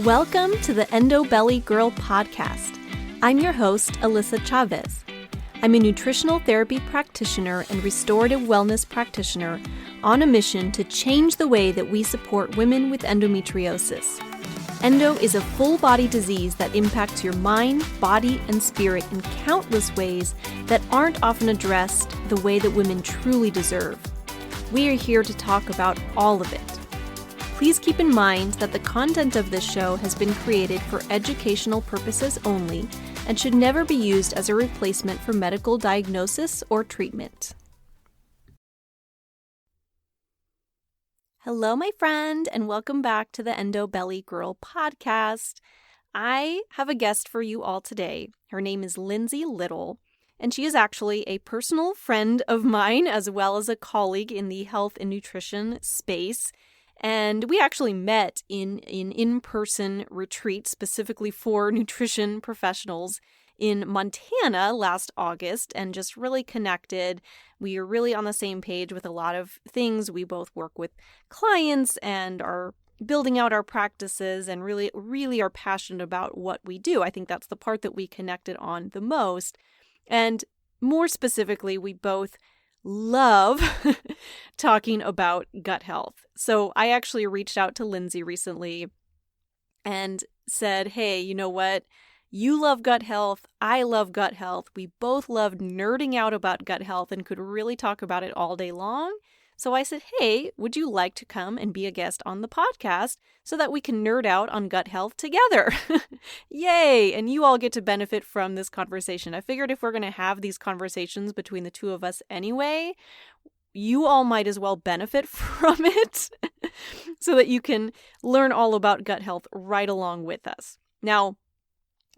Welcome to the Endo Belly Girl Podcast. I'm your host, Alyssa Chavez. I'm a nutritional therapy practitioner and restorative wellness practitioner on a mission to change the way that we support women with endometriosis. Endo is a full-body disease that impacts your mind, body, and spirit in countless ways that aren't often addressed the way that women truly deserve. We are here to talk about all of it. Please keep in mind that the content of this show has been created for educational purposes only and should never be used as a replacement for medical diagnosis or treatment. Hello, my friend, and welcome back to the Endo Belly Girl Podcast. I have a guest for you all today. Her name is Lindsay Little, and she is actually a personal friend of mine as well as a colleague in the health and nutrition space. And we actually met in an in-person retreat specifically for nutrition professionals in Montana last August and just really connected. We are really on the same page with a lot of things. We both work with clients and are building out our practices and really are passionate about what we do. I think that's the part that we connected on the most. And more specifically, we both love talking about gut health. So I actually reached out to Lindsay recently and said, hey, you know what? You love gut health. I love gut health. We both loved nerding out about gut health and could really talk about it all day long. So I said, hey, would you like to come and be a guest on the podcast so that we can nerd out on gut health together? Yay! And you all get to benefit from this conversation. I figured if we're going to have these conversations between the two of us anyway, you all might as well benefit from it so that you can learn all about gut health right along with us. Now,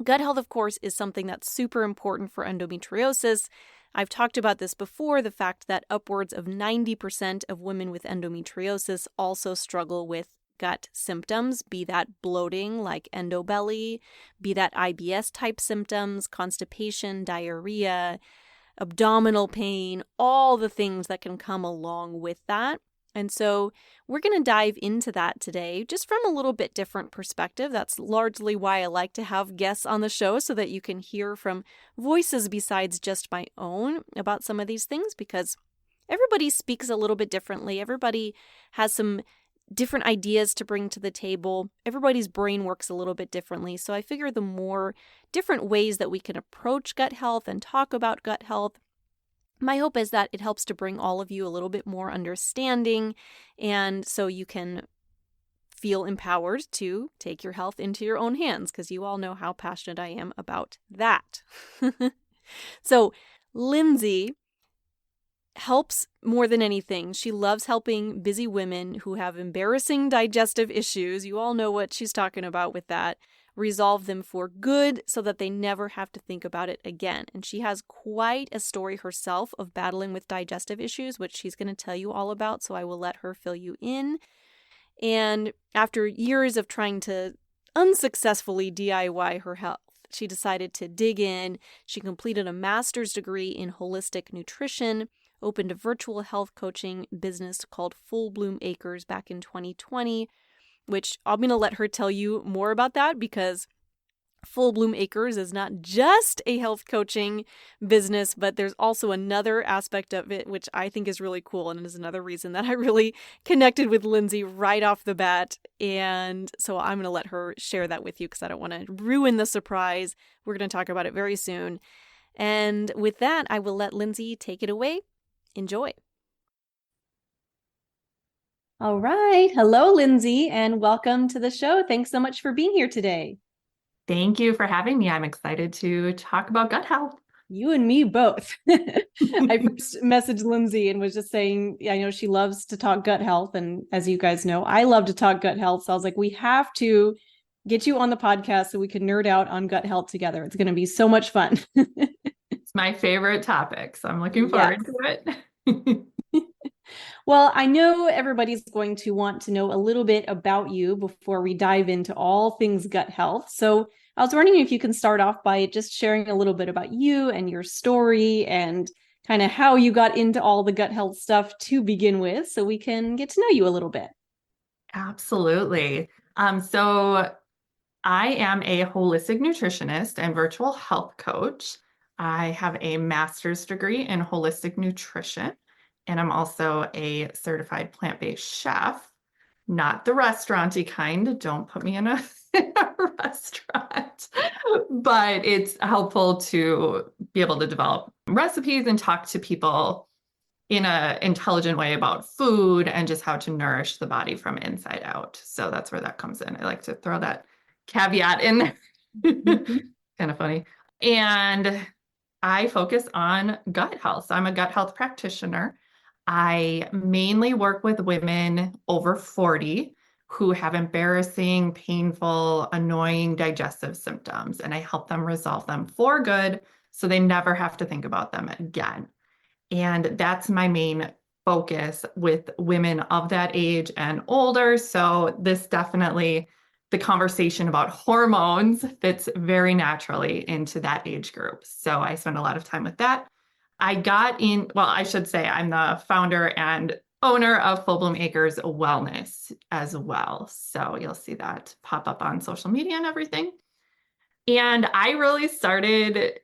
gut health, of course, is something that's super important for endometriosis. I've talked about this before, the fact that upwards of 90% of women with endometriosis also struggle with gut symptoms, be that bloating like endo belly, be that IBS type symptoms, constipation, diarrhea, abdominal pain, all the things that can come along with that. And so we're going to dive into that today, just from a little bit different perspective. That's largely why I like to have guests on the show so that you can hear from voices besides just my own about some of these things, because everybody speaks a little bit differently. Everybody has some different ideas to bring to the table. Everybody's brain works a little bit differently. So I figure the more different ways that we can approach gut health and talk about gut health, my hope is that it helps to bring all of you a little bit more understanding, and so you can feel empowered to take your health into your own hands, because you all know how passionate I am about that. So Lindsay helps more than anything. She loves helping busy women who have embarrassing digestive issues. You all know what she's talking about with that. Resolve them for good so that they never have to think about it again. And she has quite a story herself of battling with digestive issues, which she's going to tell you all about, so I will let her fill you in. And after years of trying to unsuccessfully DIY her health, she decided to dig in. She completed a master's degree in holistic nutrition, opened a virtual health coaching business called Full Bloom Acres back in 2020, which I'm going to let her tell you more about that, because Full Bloom Acres is not just a health coaching business, but there's also another aspect of it, which I think is really cool and is another reason that I really connected with Lindsay right off the bat. And so I'm going to let her share that with you because I don't want to ruin the surprise. We're going to talk about it very soon. And with that, I will let Lindsay take it away. Enjoy. All right. Hello, Lindsay, and welcome to the show. Thanks so much for being here today. Thank you for having me. I'm excited to talk about gut health. You and me both. I first messaged Lindsay and was just saying, I know she loves to talk gut health. And as you guys know, I love to talk gut health. So I was like, we have to get you on the podcast so we can nerd out on gut health together. It's going to be so much fun. It's my favorite topic, so I'm looking forward to it. Well, I know everybody's going to want to know a little bit about you before we dive into all things gut health. So I was wondering if you can start off by just sharing a little bit about you and your story and kind of how you got into all the gut health stuff to begin with, so we can get to know you a little bit. Absolutely. So I am a holistic nutritionist and virtual health coach. I have a master's degree in holistic nutrition, and I'm also a certified plant-based chef, not the restauranty kind. Don't put me in a, in a restaurant, but it's helpful to be able to develop recipes and talk to people in an intelligent way about food and just how to nourish the body from inside out. So that's where that comes in. I like to throw that caveat in there. Kind of funny. And I focus on gut health. So I'm a gut health practitioner. I mainly work with women over 40 who have embarrassing, painful, annoying digestive symptoms, and I help them resolve them for good so they never have to think about them again. And that's my main focus with women of that age and older. So this definitely, the conversation about hormones fits very naturally into that age group. So I spend a lot of time with that. I got in, well, I should say I'm the founder and owner of Full Bloom Acres Wellness as well. So you'll see that pop up on social media and everything. And I started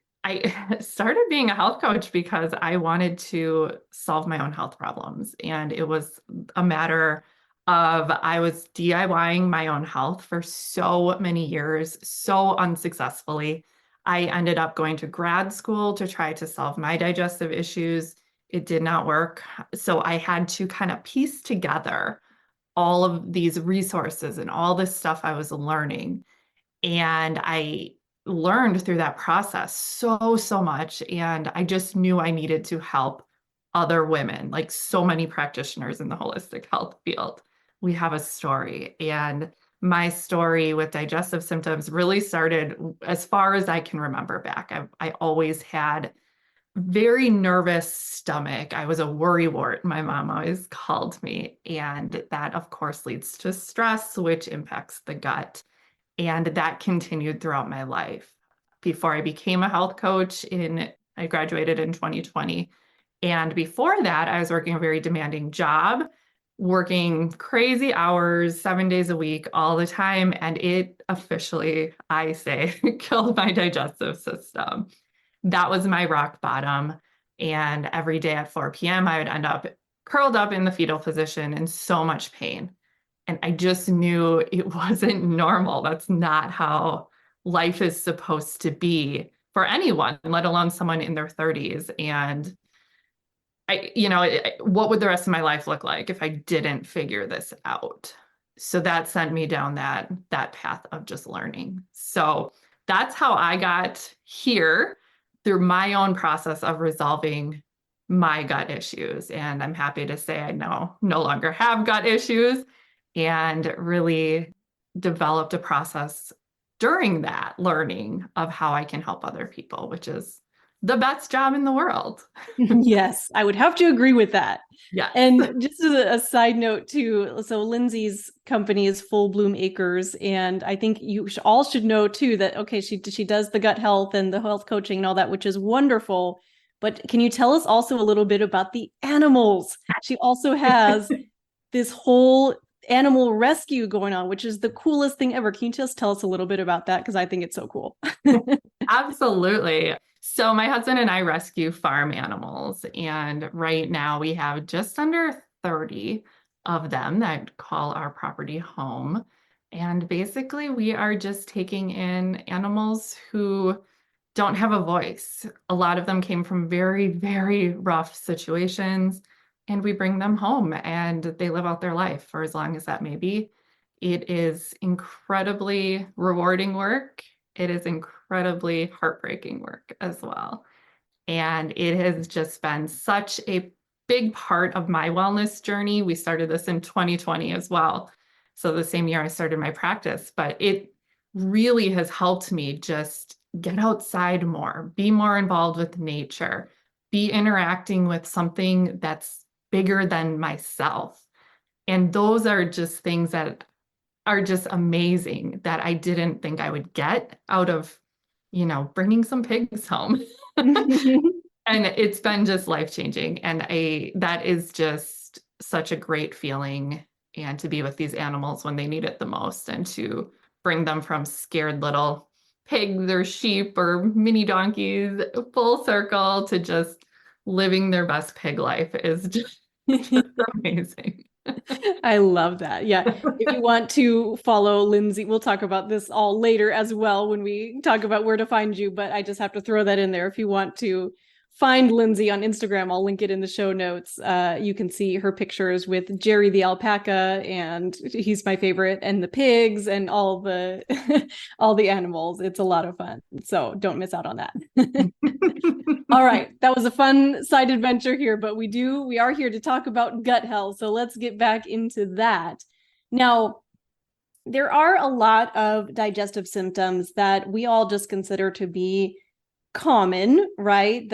being a health coach because I wanted to solve my own health problems. And it was a matter of I was DIYing my own health for so many years, so unsuccessfully. I ended up going to grad school to try to solve my digestive issues. It did not work. So I had to kind of piece together all of these resources and all this stuff I was learning. And I learned through that process so much. And I just knew I needed to help other women, like so many practitioners in the holistic health field. We have a story. And my story with digestive symptoms really started as far as I can remember back. I always had very nervous stomach. I was a worrywart, my mom always called me. And that, of course, leads to stress, which impacts the gut. And that continued throughout my life. Before I became a health coach I graduated in 2020. And before that, I was working a very demanding job, working crazy hours, 7 days a week, all the time. And it officially, I say, killed my digestive system. That was my rock bottom. And every day at 4 p.m., I would end up curled up in the fetal position in so much pain. And I just knew it wasn't normal. That's not how life is supposed to be for anyone, let alone someone in their 30s. And what would the rest of my life look like if I didn't figure this out? So that sent me down that path of just learning. So that's how I got here through my own process of resolving my gut issues. And I'm happy to say I no longer have gut issues, and really developed a process during that learning of how I can help other people, which is the best job in the world. Yes, I would have to agree with that. Yes. And just as a side note too, so Lindsay's company is Full Bloom Acres, and I think you all should know too that, okay, she does the gut health and the health coaching and all that, which is wonderful. But can you tell us also a little bit about the animals? She also has this whole animal rescue going on, which is the coolest thing ever. Can you just tell us a little bit about that? Because I think it's so cool. Absolutely. So my husband and I rescue farm animals, and right now we have just under 30 of them that call our property home. And basically we are just taking in animals who don't have a voice. A lot of them came from very, very rough situations, and we bring them home and they live out their life for as long as that may be. It is incredibly rewarding work. It is incredibly heartbreaking work as well. And it has just been such a big part of my wellness journey. We started this in 2020 as well. So the same year I started my practice, but it really has helped me just get outside more, be more involved with nature, be interacting with something that's bigger than myself. And those are just things that are just amazing that I didn't think I would get out of, bringing some pigs home. And it's been just life-changing. And that is just such a great feeling, and to be with these animals when they need it the most and to bring them from scared little pigs or sheep or mini donkeys full circle to just living their best pig life is just amazing. I love that. Yeah. If you want to follow Lindsay, we'll talk about this all later as well when we talk about where to find you, but I just have to throw that in there. If you want to find Lindsay on Instagram, I'll link it in the show notes. You can see her pictures with Jerry the alpaca, and he's my favorite, and the pigs and all the all the animals. It's a lot of fun. So don't miss out on that. All right, that was a fun side adventure here, but we are here to talk about gut health. So let's get back into that. Now, there are a lot of digestive symptoms that we all just consider to be common, right?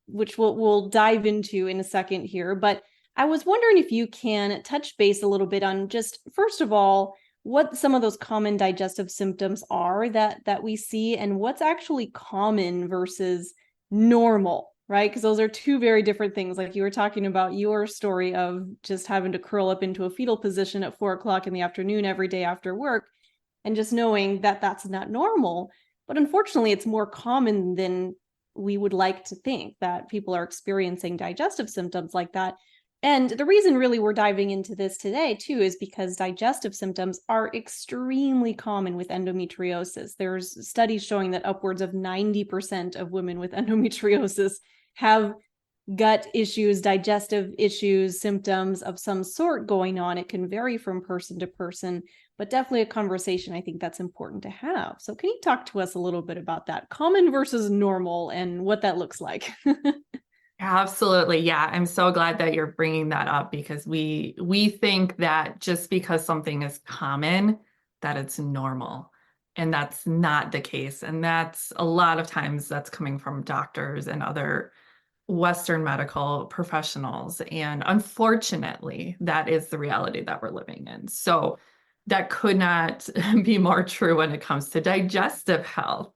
Which we'll dive into in a second here. But I was wondering if you can touch base a little bit on just, first of all, what some of those common digestive symptoms are that we see, and what's actually common versus normal, right? Because those are two very different things. Like you were talking about your story of just having to curl up into a fetal position at 4 o'clock in the afternoon every day after work, and just knowing that that's not normal. But unfortunately, it's more common than we would like to think that people are experiencing digestive symptoms like that. And the reason really we're diving into this today too is because digestive symptoms are extremely common with endometriosis. There's studies showing that upwards of 90% of women with endometriosis have gut issues, digestive issues, symptoms of some sort going on. It can vary from person to person, but definitely a conversation I think that's important to have. So can you talk to us a little bit about that common versus normal and what that looks like? Absolutely. Yeah. I'm so glad that you're bringing that up because we think that just because something is common, that it's normal. And that's not the case. And that's a lot of times that's coming from doctors and other Western medical professionals. And unfortunately, that is the reality that we're living in. So that could not be more true when it comes to digestive health.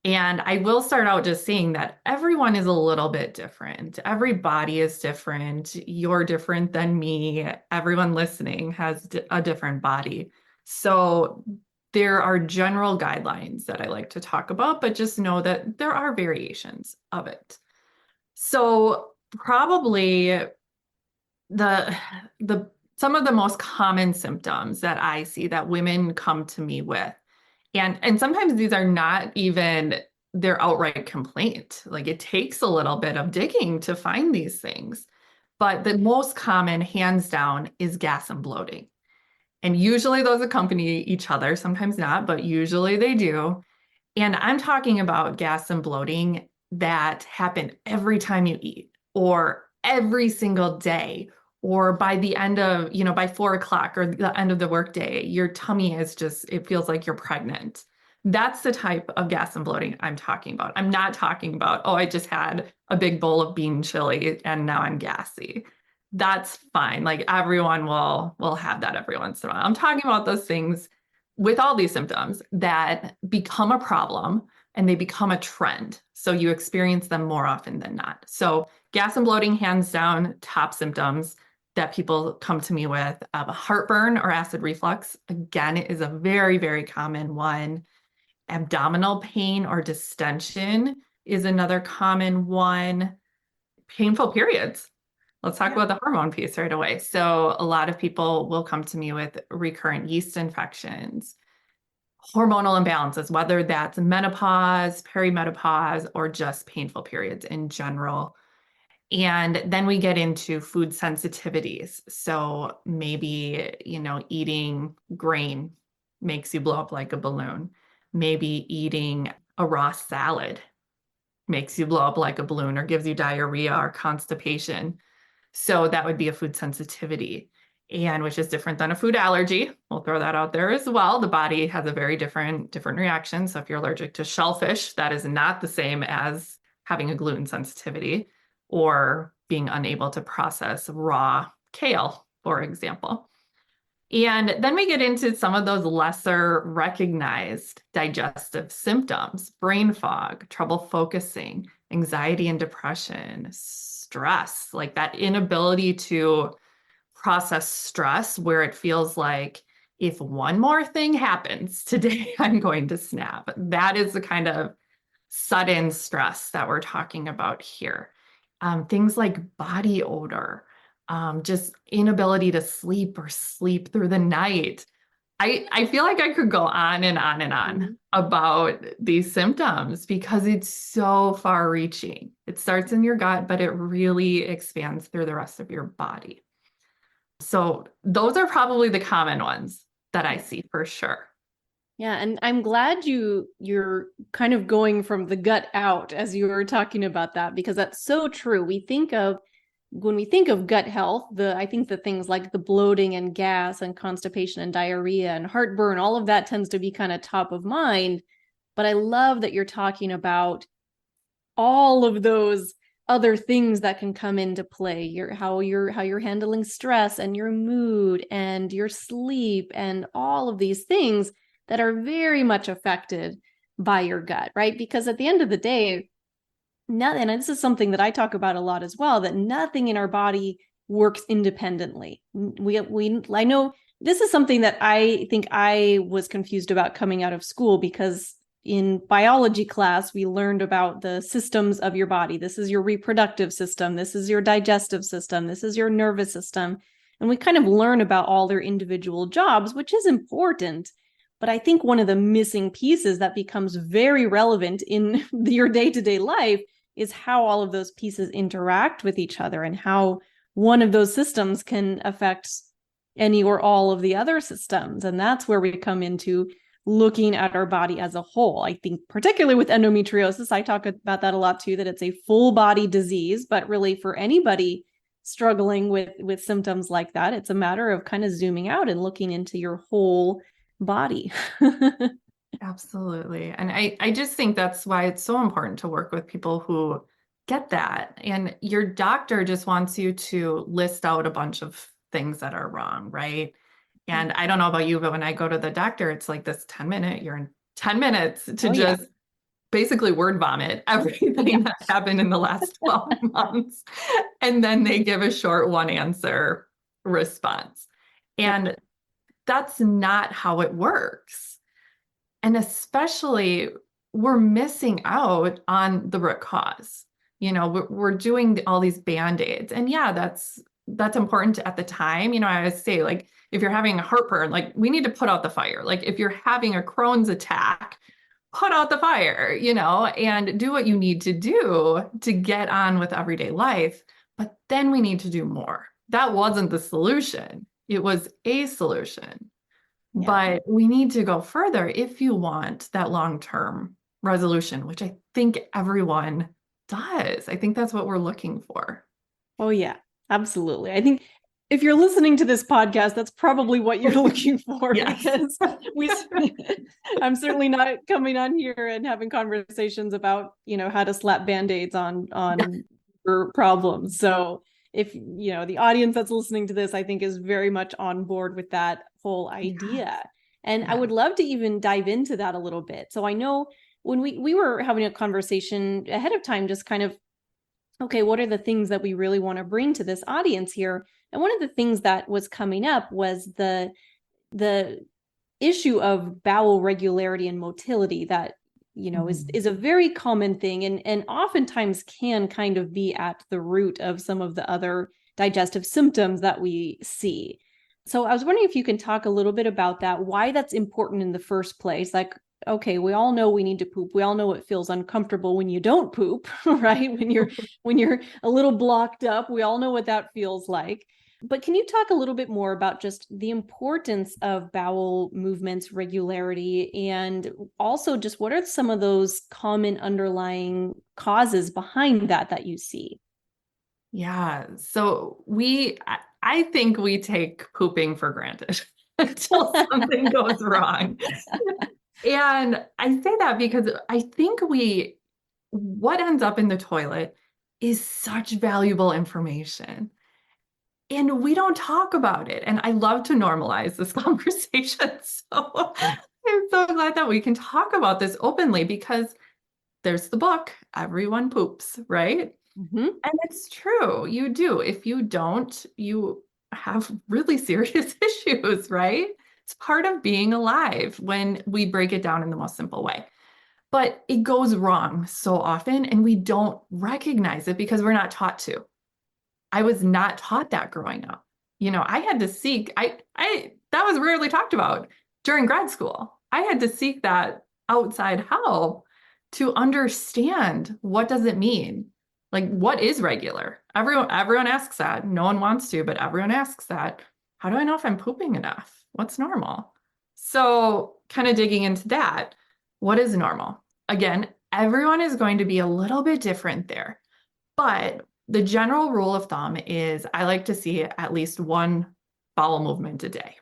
And I will start out just saying that everyone is a little bit different. Every body is different. You're different than me. Everyone listening has a different body. So there are general guidelines that I like to talk about, but just know that there are variations of it. So probably the some of the most common symptoms that I see that women come to me with, and sometimes these are not even their outright complaint. Like it takes a little bit of digging to find these things. But the most common, hands down, is gas and bloating. And usually those accompany each other, sometimes not, but usually they do. And I'm talking about gas and bloating that happen every time you eat, or every single day, or by the end of, by 4 o'clock or the end of the workday, your tummy is just, it feels like you're pregnant. That's the type of gas and bloating I'm talking about. I'm not talking about, oh, I just had a big bowl of bean chili and now I'm gassy. That's fine. Like everyone will have that every once in a while. I'm talking about those things with all these symptoms that become a problem and they become a trend. So you experience them more often than not. So gas and bloating, hands down, top symptoms that people come to me with. Heartburn or acid reflux, again, is a very, very common one. Abdominal pain or distension is another common one. Painful periods. Let's talk about the hormone piece right away. So a lot of people will come to me with recurrent yeast infections, hormonal imbalances, whether that's menopause, perimenopause, or just painful periods in general. And then we get into food sensitivities. So maybe, eating grain makes you blow up like a balloon. Maybe eating a raw salad makes you blow up like a balloon or gives you diarrhea or constipation. So that would be a food sensitivity, and which is different than a food allergy. We'll throw that out there as well. The body has a very different reaction. So if you're allergic to shellfish, that is not the same as having a gluten sensitivity or being unable to process raw kale, for example. And then we get into some of those lesser recognized digestive symptoms: brain fog, trouble focusing, anxiety and depression, stress, like that inability to process stress where it feels like if one more thing happens today, I'm going to snap. That is the kind of sudden stress that we're talking about here. Things like body odor, just inability to sleep or sleep through the night. I feel like I could go on and on and on about these symptoms because it's so far reaching. It starts in your gut, but it really expands through the rest of your body. So those are probably the common ones that I see for sure. Yeah, and I'm glad you're kind of going from the gut out as you were talking about that, because that's so true. When we think of gut health, I think the things like the bloating and gas and constipation and diarrhea and heartburn, all of that tends to be kind of top of mind. But I love that you're talking about all of those other things that can come into play. How you're handling stress and your mood and your sleep and all of these things that are very much affected by your gut, right? Because at the end of the day, and this is something that I talk about a lot as well, that nothing in our body works independently. I know this is something that I think I was confused about coming out of school, because in biology class, we learned about the systems of your body. This is your reproductive system. This is your digestive system. This is your nervous system. And we kind of learn about all their individual jobs, which is important. But I think one of the missing pieces that becomes very relevant in your day-to-day life is how all of those pieces interact with each other and how one of those systems can affect any or all of the other systems. And that's where we come into looking at our body as a whole. I think particularly with endometriosis, I talk about that a lot too, that it's a full body disease, but really for anybody struggling with symptoms like that, it's a matter of kind of zooming out and looking into your whole body. Absolutely. And I just think that's why it's so important to work with people who get that. And your doctor just wants you to list out a bunch of things that are wrong, right? And I don't know about you, but when I go to the doctor, it's like this 10-minute, you're in 10 minutes to basically word vomit everything that happened in the last 12 months. And then they give a short one answer response. And that's not how it works. And especially we're missing out on the root cause. We're doing all these Band-Aids. And yeah, that's important at the time. I always say, like, if you're having a heartburn, like, we need to put out the fire. Like, if you're having a Crohn's attack, put out the fire, and do what you need to do to get on with everyday life. But then we need to do more. That wasn't the solution. It was a solution. Yeah. But we need to go further if you want that long-term resolution, which I think everyone does. I think that's what we're looking for. Oh, yeah, absolutely. I think if you're listening to this podcast, that's probably what you're looking for. Because I'm certainly not coming on here and having conversations about, how to slap Band-Aids on your problems. So if, the audience that's listening to this, I think is very much on board with that whole idea. And I would love to even dive into that a little bit. So I know when we were having a conversation ahead of time, just kind of, okay, what are the things that we really want to bring to this audience here? And one of the things that was coming up was the issue of bowel regularity and motility that, is a very common thing and oftentimes can kind of be at the root of some of the other digestive symptoms that we see. So I was wondering if you can talk a little bit about that, why that's important in the first place. Like, okay, we all know we need to poop. We all know it feels uncomfortable when you don't poop, right? When you're a little blocked up, we all know what that feels like. But can you talk a little bit more about just the importance of bowel movements, regularity, and also just what are some of those common underlying causes behind that you see? Yeah. So I think we take pooping for granted until something goes wrong. And I say that because I think what ends up in the toilet is such valuable information. And we don't talk about it. And I love to normalize this conversation. So I'm so glad that we can talk about this openly because there's the book, Everyone Poops, right? Mm-hmm. And it's true. You do. If you don't, you have really serious issues, right? It's part of being alive when we break it down in the most simple way. But it goes wrong so often, and we don't recognize it because we're not taught to. I was not taught that growing up. I had to seek, that was rarely talked about during grad school. I had to seek that outside help to understand, what does it mean? Like, what is regular? Everyone asks that. No one wants to, but everyone asks that. How do I know if I'm pooping enough? What's normal? So kind of digging into that, what is normal? Again, everyone is going to be a little bit different there, but the general rule of thumb is I like to see at least one bowel movement a day,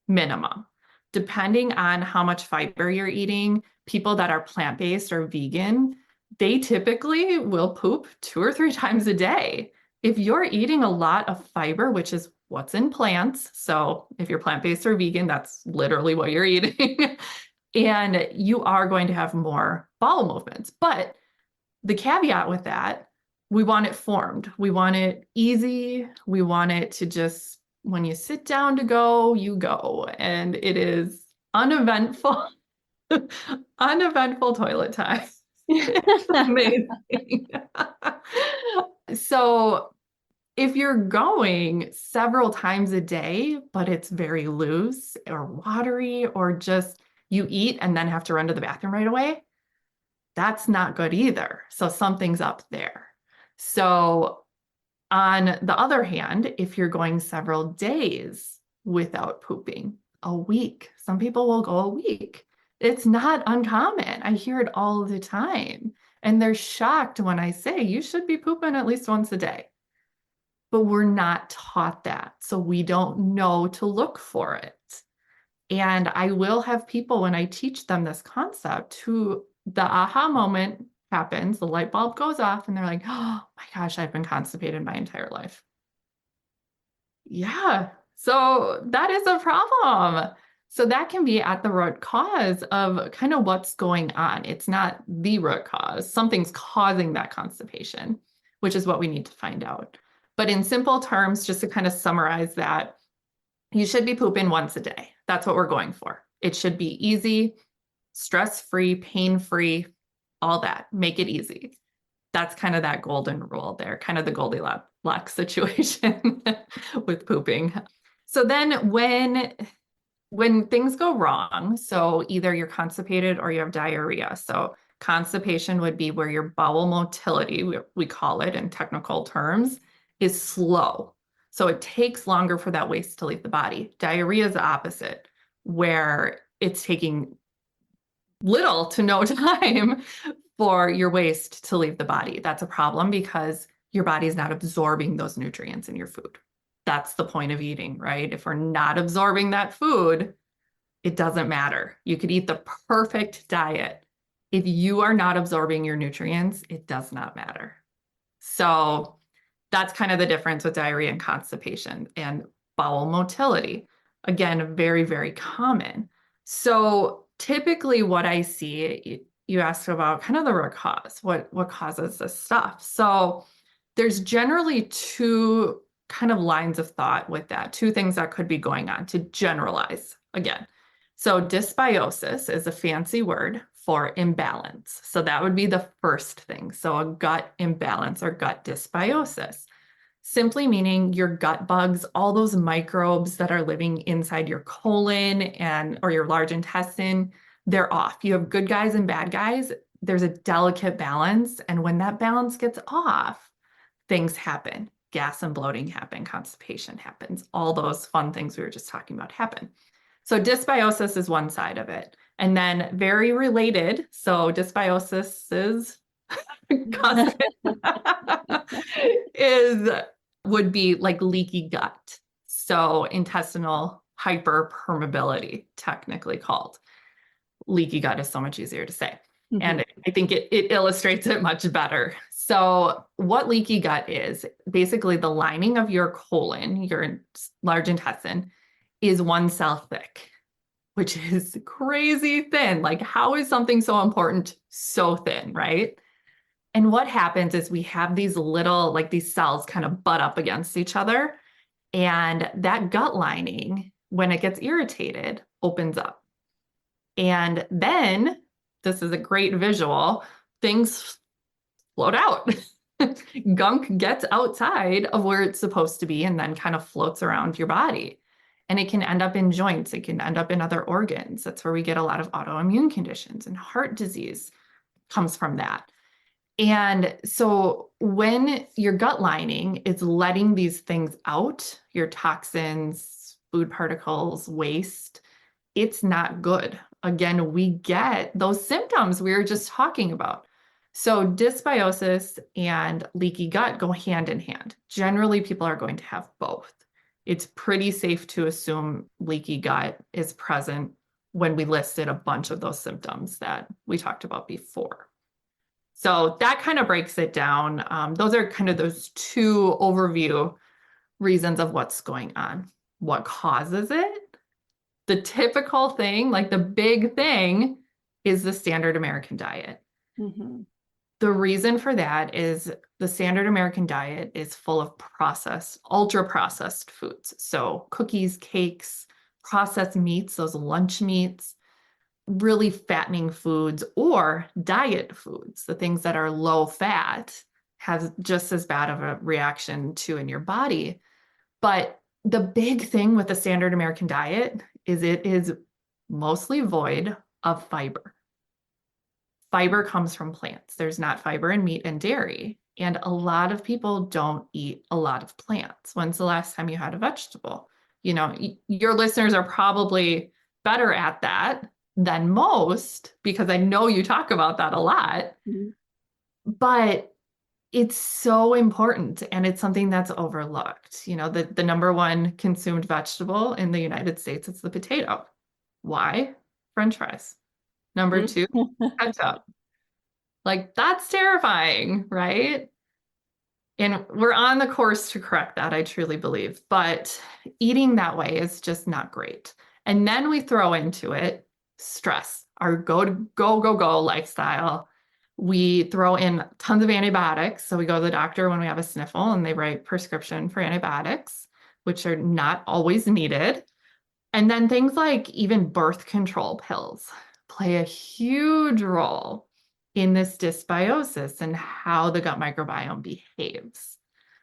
minimum. Depending on how much fiber you're eating, people that are plant-based or vegan, they typically will poop 2 or 3 times a day. If you're eating a lot of fiber, which is what's in plants, so if you're plant-based or vegan, that's literally what you're eating, and you are going to have more bowel movements. But the caveat with that, we want it formed. We want it easy. We want it to just, when you sit down to go, you go. And it is uneventful, uneventful toilet time. It's amazing. So if you're going several times a day, but it's very loose or watery, or just you eat and then have to run to the bathroom right away, that's not good either. So something's up there. So on the other hand, if you're going several days without pooping, a week, some people will go a week. It's not uncommon. I hear it all the time. And they're shocked when I say you should be pooping at least once a day. But we're not taught that. So we don't know to look for it. And I will have people, when I teach them this concept, who the aha moment happens, the light bulb goes off, and they're like, oh my gosh, I've been constipated my entire life. Yeah, so that is a problem. So that can be at the root cause of kind of what's going on. It's not the root cause. Something's causing that constipation, which is what we need to find out. But in simple terms, just to kind of summarize that, you should be pooping once a day. That's what we're going for. It should be easy, stress-free, pain-free, all that. Make it easy. That's kind of that golden rule there, kind of the Goldilocks situation with pooping. So then when things go wrong, so either you're constipated or you have diarrhea. So constipation would be where your bowel motility, we call it in technical terms, is slow. So it takes longer for that waste to leave the body. Diarrhea is the opposite, where it's taking little to no time for your waste to leave the body. That's a problem because your body is not absorbing those nutrients in your food. That's the point of eating, right? If we're not absorbing that food, it doesn't matter. You could eat the perfect diet. If you are not absorbing your nutrients, it does not matter. So that's kind of the difference with diarrhea and constipation. And bowel motility, again, very, very common. So typically what I see, you asked about kind of the root cause, what causes this stuff. So there's generally 2 kind of lines of thought with that, 2 things that could be going on to generalize again. So dysbiosis is a fancy word for imbalance. So that would be the first thing. So a gut imbalance or gut dysbiosis, simply meaning your gut bugs, all those microbes that are living inside your colon or your large intestine, they're off. You have good guys and bad guys. There's a delicate balance. And when that balance gets off, things happen. Gas and bloating happen, constipation happens. All those fun things we were just talking about happen. So dysbiosis is one side of it. And then very related, so dysbiosis would be like leaky gut. So intestinal hyperpermeability, technically called. Leaky gut is so much easier to say. Mm-hmm. And I think it illustrates it much better. So what leaky gut is, basically the lining of your colon, your large intestine, is 1 cell thick, which is crazy thin. Like, how is something so important so thin, right? And what happens is we have these little, like these cells kind of butt up against each other. And that gut lining when it gets irritated, opens up. And then, this is a great visual, things float out. Gunk gets outside of where it's supposed to be and then kind of floats around your body. And it can end up in joints. It can end up in other organs. That's where we get a lot of autoimmune conditions, and heart disease comes from that. And so when your gut lining is letting these things out, your toxins, food particles, waste, it's not good. Again, we get those symptoms we were just talking about. So dysbiosis and leaky gut go hand in hand. Generally, people are going to have both. It's pretty safe to assume leaky gut is present when we listed a bunch of those symptoms that we talked about before. So that kind of breaks it down. Those are kind of those two overview reasons of what's going on. What causes it? The typical thing, like the big thing, is the standard American diet. Mm-hmm. The reason for that is the standard American diet is full of processed, ultra processed foods. So cookies, cakes, processed meats, those lunch meats, really fattening foods, or diet foods, the things that are low fat, have just as bad of a reaction to in your body. But the big thing with the standard American diet is it is mostly void of fiber. Fiber comes from plants. There's not fiber in meat and dairy. And a lot of people don't eat a lot of plants. When's the last time you had a vegetable? You know, your listeners are probably better at that than most, because I know you talk about that a lot. Mm-hmm. But it's so important, and it's something that's overlooked. You know, the number one consumed vegetable in the United States is the potato. Why? French fries. Number two, ketchup. Like, that's terrifying, right? And we're on the course to correct that, I truly believe. But eating that way is just not great. And then we throw into it stress, our go lifestyle. We throw in tons of antibiotics. So we go to the doctor when we have a sniffle and they write prescription for antibiotics, which are not always needed. And then things like even birth control pills play a huge role in this dysbiosis and how the gut microbiome behaves.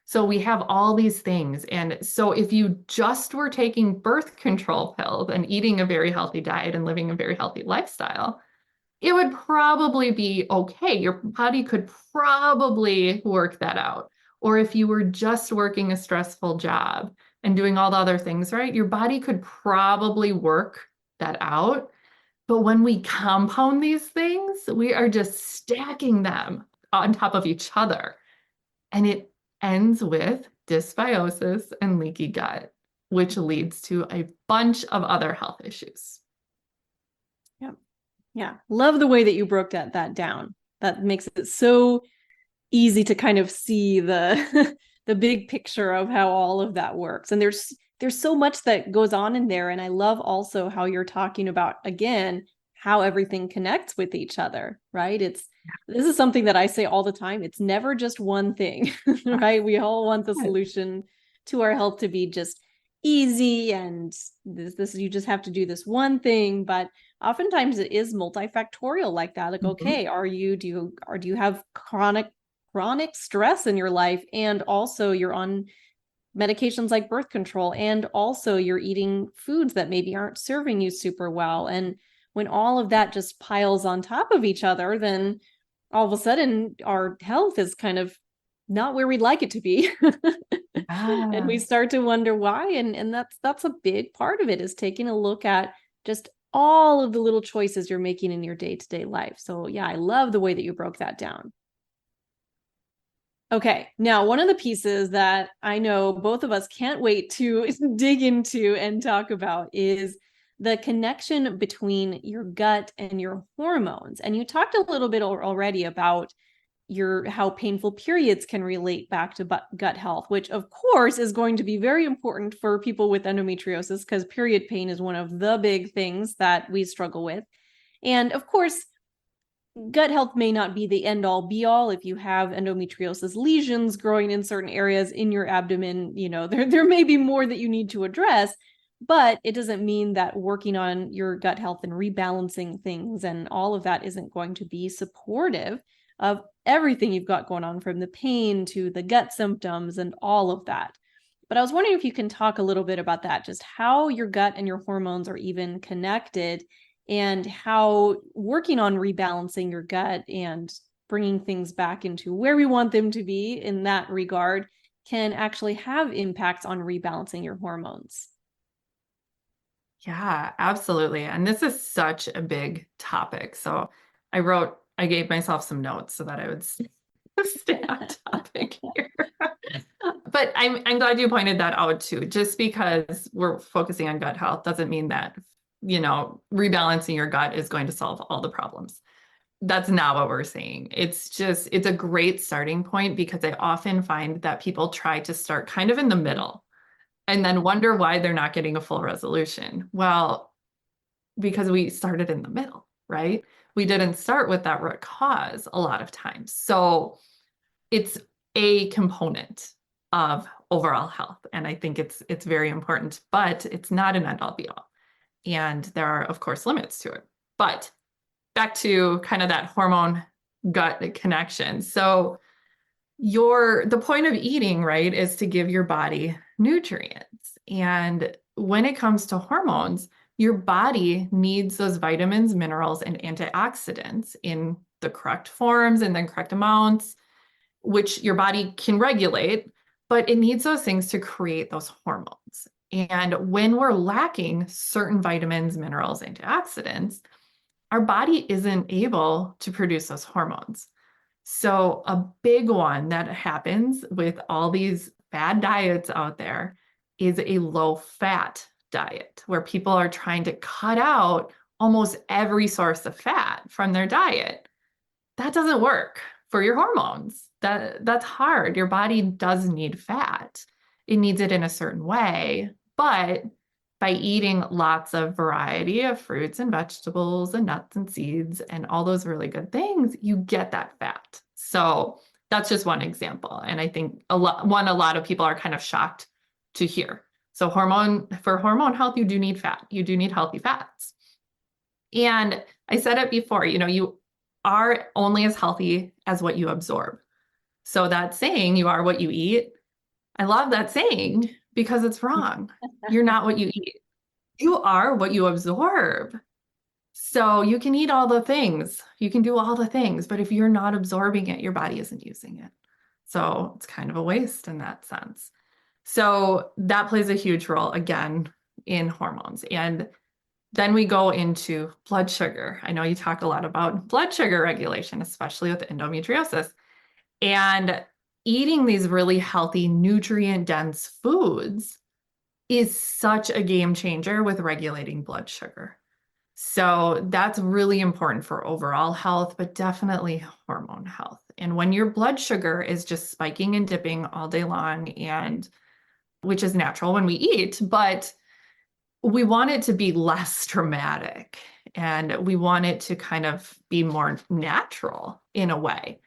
So we have all these things. And so if you just were taking birth control pills and eating a very healthy diet and living a very healthy lifestyle, it would probably be okay. Your body could probably work that out. Or if you were just working a stressful job and doing all the other things right, your body could probably work that out. But when we compound these things, we are just stacking them on top of each other. And it ends with dysbiosis and leaky gut, which leads to a bunch of other health issues. Yeah. Love the way that you broke that down. That makes it so easy to kind of see the the big picture of how all of that works. And there's so much that goes on in there. And I love also how you're talking about, again, how everything connects with each other, right? This is something that I say all the time. It's never just one thing, right? We all want the solution to our health to be just easy, and this you just have to do this one thing. But oftentimes it is multifactorial like that. Like, okay, do you have chronic stress in your life, and also you're on medications like birth control, and also you're eating foods that maybe aren't serving you super well. And when all of that just piles on top of each other, then all of a sudden our health is kind of not where we'd like it to be. And we start to wonder why. And that's a big part of it, is taking a look at just all of the little choices you're making in your day-to-day life. So yeah, I love the way that you broke that down. Okay, now one of the pieces that I know both of us can't wait to dig into and talk about is the connection between your gut and your hormones. And you talked a little bit already about how painful periods can relate back to gut health, which of course is going to be very important for people with endometriosis, because period pain is one of the big things that we struggle with. And of course, gut health may not be the end all be all. If you have endometriosis lesions growing in certain areas in your abdomen, there may be more that you need to address. But it doesn't mean that working on your gut health and rebalancing things and all of that isn't going to be supportive of everything you've got going on, from the pain to the gut symptoms and all of that. But I was wondering if you can talk a little bit about that, just how your gut and your hormones are even connected, and how working on rebalancing your gut and bringing things back into where we want them to be in that regard can actually have impacts on rebalancing your hormones. Yeah, absolutely. And this is such a big topic. So I gave myself some notes so that I would stay on topic here. But I'm glad you pointed that out too. Just because we're focusing on gut health doesn't mean that, rebalancing your gut is going to solve all the problems. That's not what we're saying. It's a great starting point, because I often find that people try to start kind of in the middle and then wonder why they're not getting a full resolution. Well, because we started in the middle, right? We didn't start with that root cause a lot of times. So it's a component of overall health. And I think it's very important, but it's not an end all be all. And there are, of course, limits to it. But back to kind of that hormone gut connection. So the point of eating, right, is to give your body nutrients. And when it comes to hormones, your body needs those vitamins, minerals, and antioxidants in the correct forms and the correct amounts, which your body can regulate, but it needs those things to create those hormones. And when we're lacking certain vitamins, minerals, antioxidants, our body isn't able to produce those hormones. So a big one that happens with all these bad diets out there is a low-fat diet, where people are trying to cut out almost every source of fat from their diet. That doesn't work for your hormones. That's hard. Your body does need fat. It needs it in a certain way, but by eating lots of variety of fruits and vegetables and nuts and seeds and all those really good things, you get that fat. So that's just one example. And I think a lot of people are kind of shocked to hear. So for hormone health, you do need fat. You do need healthy fats. And I said it before, you are only as healthy as what you absorb. So that saying, you are what you eat, I love that saying because it's wrong. You're not what you eat. You are what you absorb. So you can eat all the things, you can do all the things, but if you're not absorbing it, your body isn't using it. So it's kind of a waste in that sense. So that plays a huge role, again, in hormones. And then we go into blood sugar. I know you talk a lot about blood sugar regulation, especially with endometriosis. And eating these really healthy, nutrient-dense foods is such a game changer with regulating blood sugar. So that's really important for overall health, but definitely hormone health. And when your blood sugar is just spiking and dipping all day long, and which is natural when we eat, but we want it to be less dramatic, and we want it to kind of be more natural in a way.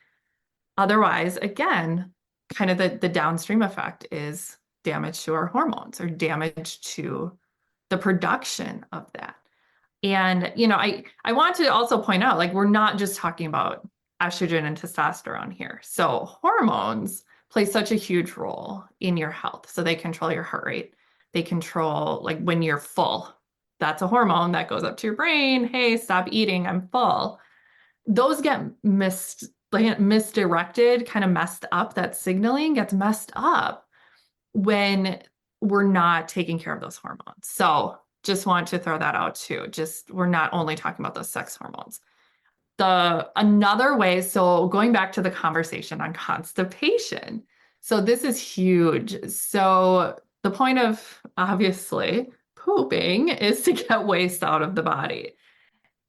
Otherwise, again, kind of the downstream effect is damage to our hormones, or damage to the production of that. And, I want to also point out, like, we're not just talking about estrogen and testosterone here. So hormones play such a huge role in your health. So they control your heart rate. They control, like, when you're full. That's a hormone that goes up to your brain. Hey, stop eating, I'm full. Those get misdirected, kind of messed up. That signaling gets messed up when we're not taking care of those hormones. So just want to throw that out too. We're not only talking about those sex hormones. Another way, so going back to the conversation on constipation. So this is huge. So the point of, obviously, pooping is to get waste out of the body.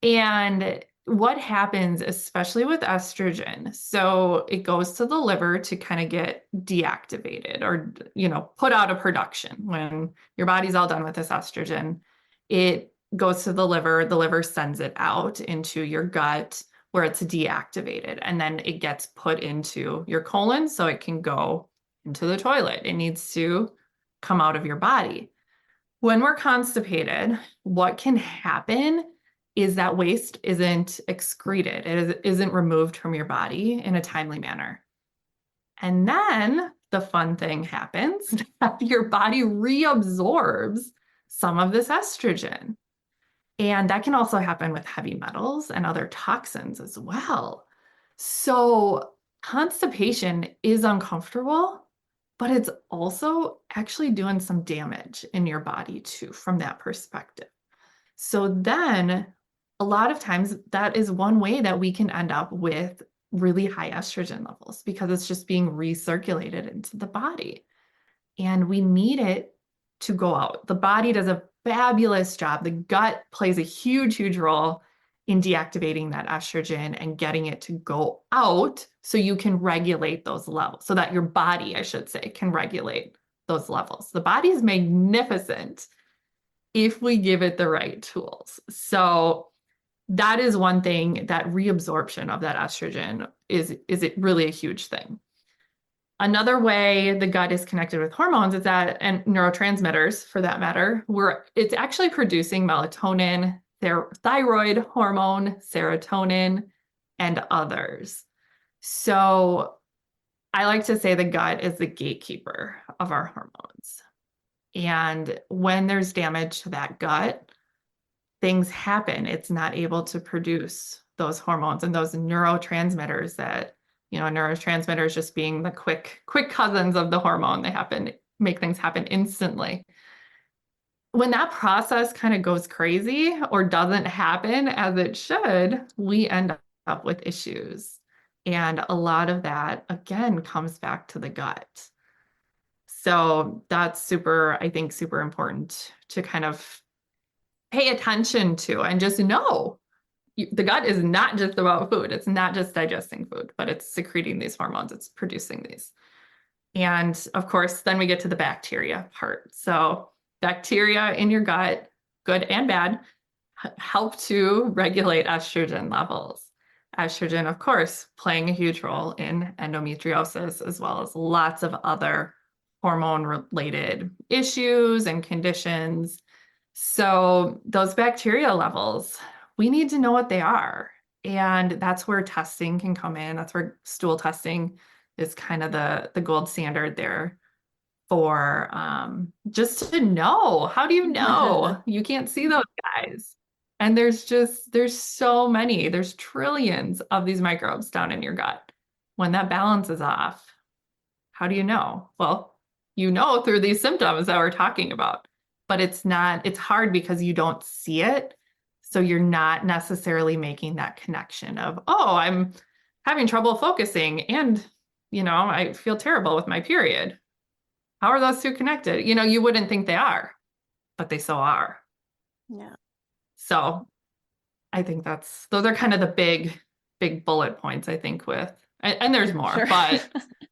And what happens, especially with estrogen, so it goes to the liver to kind of get deactivated, or, put out of production. When your body's all done with this estrogen, it goes to the liver sends it out into your gut, where it's deactivated, and then it gets put into your colon so it can go into the toilet. It needs to come out of your body. When we're constipated, what can happen is that waste isn't excreted. Isn't removed from your body in a timely manner. And then the fun thing happens that your body reabsorbs some of this estrogen. And that can also happen with heavy metals and other toxins as well. So constipation is uncomfortable, but it's also actually doing some damage in your body too, from that perspective. So then a lot of times that is one way that we can end up with really high estrogen levels because it's just being recirculated into the body. And we need it to go out. The body does a fabulous job. The gut plays a huge, huge role in deactivating that estrogen and getting it to go out so you can regulate those levels, so that your body, I should say, can regulate those levels. The body is magnificent if we give it the right tools. So that is one thing, that reabsorption of that estrogen is really a huge thing. Another way the gut is connected with hormones is that, and neurotransmitters for that matter, it's actually producing melatonin, their thyroid hormone, serotonin, and others. So I like to say the gut is the gatekeeper of our hormones. And when there's damage to that gut, things happen. It's not able to produce those hormones and those neurotransmitters that, neurotransmitters just being the quick cousins of the hormone. They make things happen instantly. When that process kind of goes crazy or doesn't happen as it should, we end up with issues. And a lot of that, again, comes back to the gut. So that's I think, super important to kind of pay attention to and just know the gut is not just about food. It's not just digesting food, but it's secreting these hormones. It's producing these. And of course, then we get to the bacteria part. So bacteria in your gut, good and bad, help to regulate estrogen levels. Estrogen, of course, playing a huge role in endometriosis, as well as lots of other hormone-related issues and conditions. So those bacteria levels, we need to know what they are. And that's where testing can come in. That's where stool testing is kind of the gold standard there for just to know. How do you know? You can't see those guys. And there's so many, there's trillions of these microbes down in your gut. When that balance is off, how do you know? Well, through these symptoms that we're talking about, but it's hard because you don't see it. So you're not necessarily making that connection of, oh, I'm having trouble focusing and, I feel terrible with my period. How are those two connected? You wouldn't think they are, but they so are. Yeah. So I think those are kind of the big bullet points, I think, and there's more, sure. But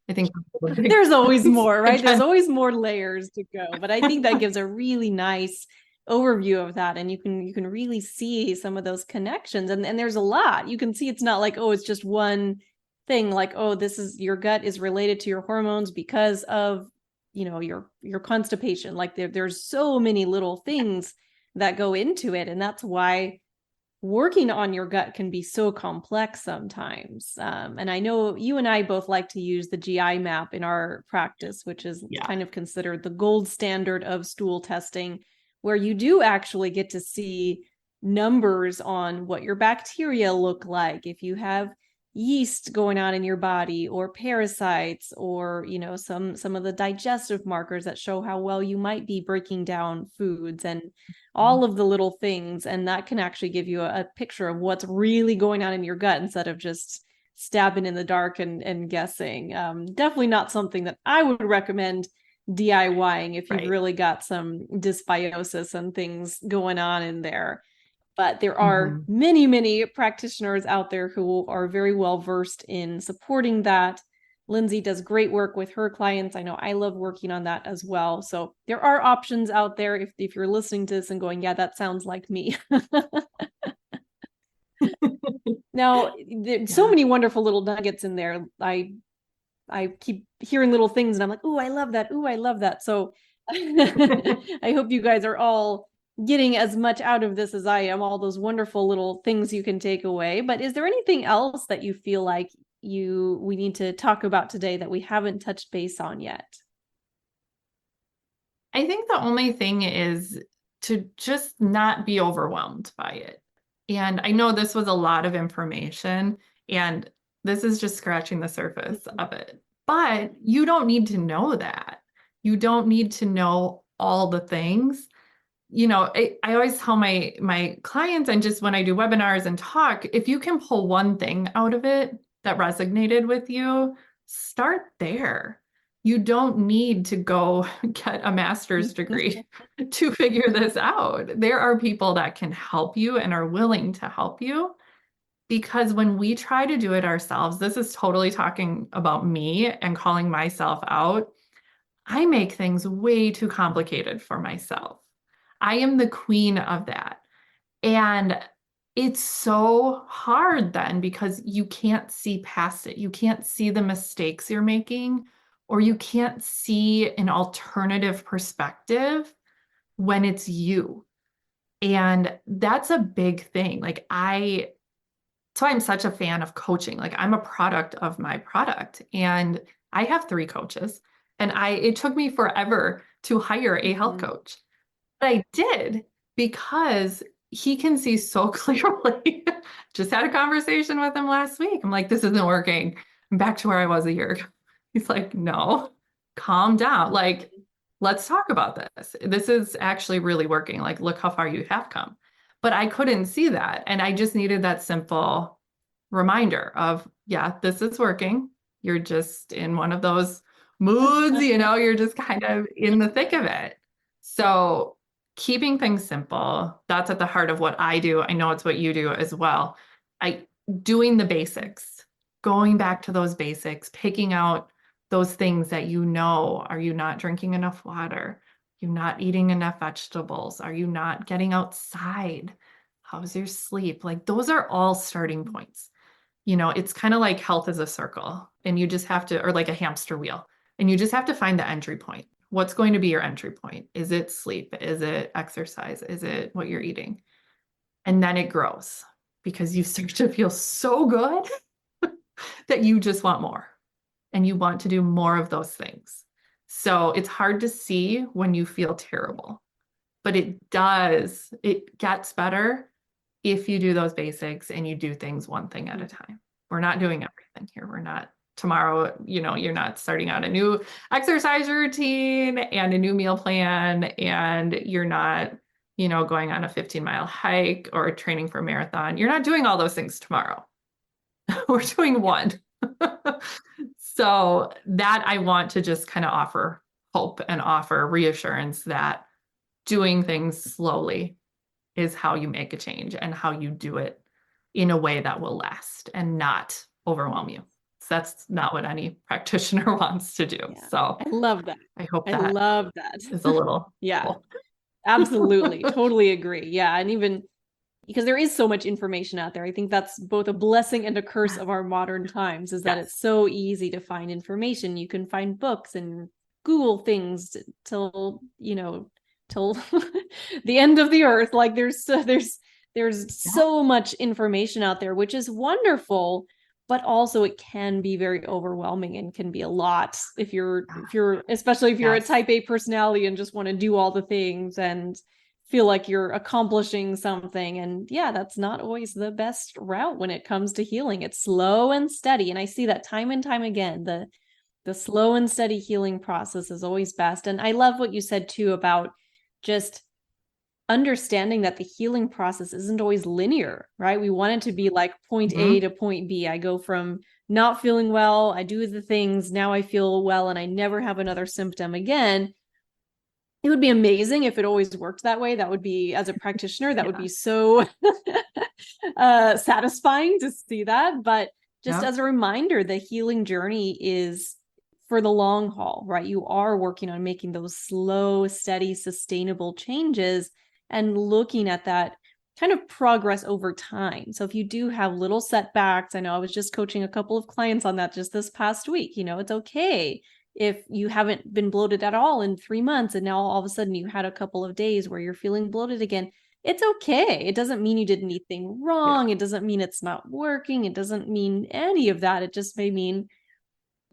I think there's always more, right? There's always more layers to go, but I think that gives a really nice overview of that. And you can really see some of those connections, and there's a lot. You can see it's not like, oh, it's just one thing, like, oh, this is your gut is related to your hormones because of, your constipation. Like there's so many little things that go into it. And that's why working on your gut can be so complex sometimes. And I know you and I both like to use the GI map in our practice, which is kind of considered the gold standard of stool testing, where you do actually get to see numbers on what your bacteria look like, if you have yeast going on in your body or parasites, or some of the digestive markers that show how well you might be breaking down foods, and all of the little things. And that can actually give you a picture of what's really going on in your gut instead of just stabbing in the dark and guessing. Definitely not something that I would recommend DIYing if you've really got some dysbiosis and things going on in there. But there are many, many practitioners out there who are very well versed in supporting that. Lindsay does great work with her clients. I know I love working on that as well. So there are options out there if you're listening to this and going, yeah, that sounds like me. Now, there's so many wonderful little nuggets in there. I keep hearing little things and I'm like, oh, I love that. Oh, I love that. So I hope you guys are all getting as much out of this as I am, all those wonderful little things you can take away. But is there anything else that you feel like we need to talk about today that we haven't touched base on yet? I think the only thing is to just not be overwhelmed by it. And I know this was a lot of information, and this is just scratching the surface of it. But you don't need to know that. You don't need to know all the things. I always tell my clients, and just when I do webinars and talk, if you can pull one thing out of it that resonated with you, start there. You don't need to go get a master's degree to figure this out. There are people that can help you and are willing to help you, because when we try to do it ourselves, this is totally talking about me and calling myself out. I make things way too complicated for myself. I am the queen of that. And it's so hard then because you can't see past it. You can't see the mistakes you're making, or you can't see an alternative perspective when it's you. And that's a big thing. So I'm such a fan of coaching. Like, I'm a product of my product, and I have 3 coaches, and it took me forever to hire a health coach. But I did, because he can see so clearly. Just had a conversation with him last week. I'm like, this isn't working. I'm back to where I was a year ago. He's like, no, calm down. Like, let's talk about this. This is actually really working. Like, look how far you have come. But I couldn't see that. And I just needed that simple reminder of, yeah, this is working. You're just in one of those moods, you're just kind of in the thick of it. So keeping things simple, that's at the heart of what I do. I know it's what you do as well. Doing the basics, going back to those basics, picking out those things that are you not drinking enough water? You're not eating enough vegetables? Are you not getting outside? How's your sleep? Like, those are all starting points. It's kind of like health is a circle, and you just have to, or like a hamster wheel, and you just have to find the entry point. What's going to be your entry point? Is it sleep? Is it exercise? Is it what you're eating? And then it grows, because you start to feel so good that you just want more, and you want to do more of those things. So it's hard to see when you feel terrible, but it gets better if you do those basics and you do things one thing at a time. We're not doing everything here. We're not tomorrow, you're not starting out a new exercise routine and a new meal plan, and you're not, going on a 15-mile hike or training for a marathon. You're not doing all those things tomorrow. We're doing one. So that I want to just kind of offer hope and offer reassurance that doing things slowly is how you make a change, and how you do it in a way that will last and not overwhelm you. So that's not what any practitioner wants to do. Yeah. So I love that. I hope I love that. Is a little yeah, cool. Absolutely. Totally agree. Yeah. And even because there is so much information out there, I think that's both a blessing and a curse of our modern times, is that it's so easy to find information. You can find books and Google things till the end of the earth. Like, there's so much information out there, which is wonderful, but also it can be very overwhelming and can be a lot especially if you're a type A personality and just want to do all the things and feel like you're accomplishing something. And yeah, that's not always the best route when it comes to healing. It's slow and steady. And I see that time and time again. The slow and steady healing process is always best. And I love what you said too about just understanding that the healing process isn't always linear, right? We want it to be like point A to point B. I go from not feeling well, I do the things, now I feel well, and I never have another symptom again. It would be amazing if it always worked that way. That would be, as a practitioner, that would be so satisfying to see that. But just as a reminder, the healing journey is for the long haul, right? You are working on making those slow, steady, sustainable changes and looking at that kind of progress over time. So if you do have little setbacks, I know I was just coaching a couple of clients on that just this past week, it's okay if you haven't been bloated at all in 3 months and now all of a sudden you had a couple of days where you're feeling bloated again, it's okay. It doesn't mean you did anything wrong. It doesn't mean it's not working. It doesn't mean any of that. It just may mean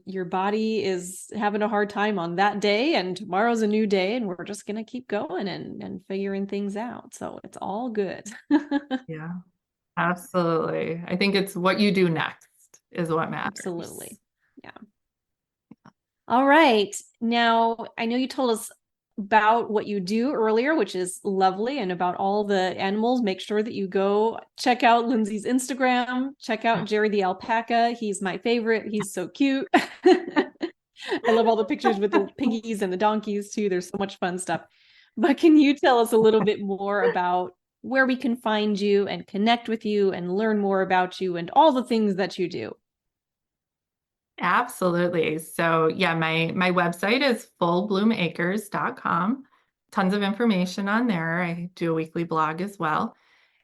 your body is having a hard time on that day, and tomorrow's a new day, and we're just going to keep going and figuring things out. So it's all good. Yeah, absolutely. I think it's what you do next is what matters. Absolutely. Yeah. All right. Now, I know you told us about what you do earlier, which is lovely, and about all the animals. Make sure that you go check out Lindsay's Instagram, check out Jerry the alpaca. He's my favorite. He's so cute. I love all the pictures with the piggies and the donkeys too. There's so much fun stuff. But can you tell us a little bit more about where we can find you and connect with you and learn more about you and all the things that you do? Absolutely. So yeah, my website is fullbloomacres.com. Tons of information on there. I do a weekly blog as well.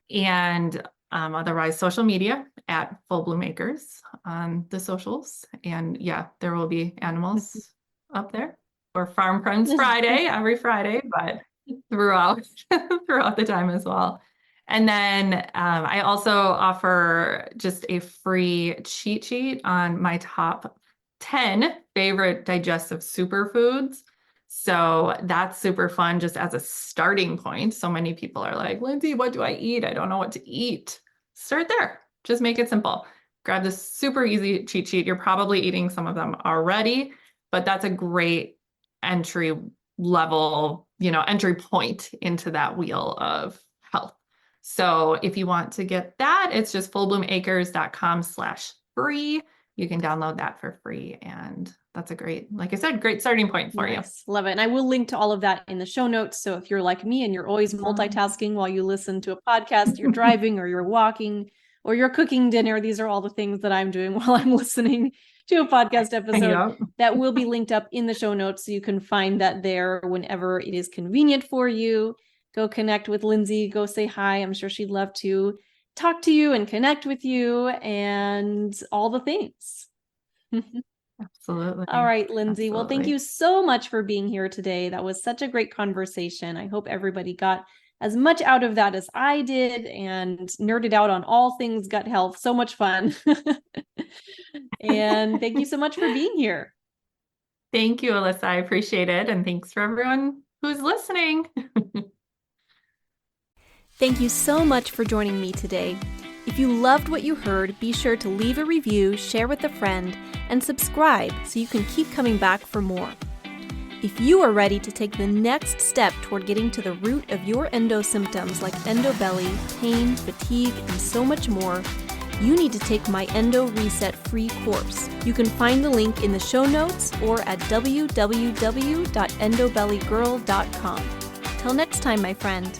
And otherwise, social media at fullbloomacres on the socials. And yeah, there will be animals up there, or Farm Friends Friday, every Friday, but throughout the time as well. And then I also offer just a free cheat sheet on my top 10 favorite digestive superfoods. So that's super fun just as a starting point. So many people are like, Lindsay, what do I eat? I don't know what to eat. Start there. Just make it simple. Grab this super easy cheat sheet. You're probably eating some of them already, but that's a great entry level, entry point into that wheel of health. So if you want to get that, it's just fullbloomacres.com/free. You can download that for free. And that's a great, like I said, great starting point for you. Love it. And I will link to all of that in the show notes. So if you're like me and you're always multitasking while you listen to a podcast, you're driving or you're walking or you're cooking dinner, these are all the things that I'm doing while I'm listening to a podcast episode. That will be linked up in the show notes. So you can find that there whenever it is convenient for you. Go connect with Lindsay, go say hi. I'm sure she'd love to talk to you and connect with you and all the things. Absolutely. All right, Lindsay. Absolutely. Well, thank you so much for being here today. That was such a great conversation. I hope everybody got as much out of that as I did and nerded out on all things gut health. So much fun. And thank you so much for being here. Thank you, Alyssa. I appreciate it. And thanks for everyone who's listening. Thank you so much for joining me today. If you loved what you heard, be sure to leave a review, share with a friend, and subscribe so you can keep coming back for more. If you are ready to take the next step toward getting to the root of your endo symptoms like endo belly, pain, fatigue, and so much more, you need to take my Endo Reset free course. You can find the link in the show notes or at www.endobellygirl.com. Till next time, my friend.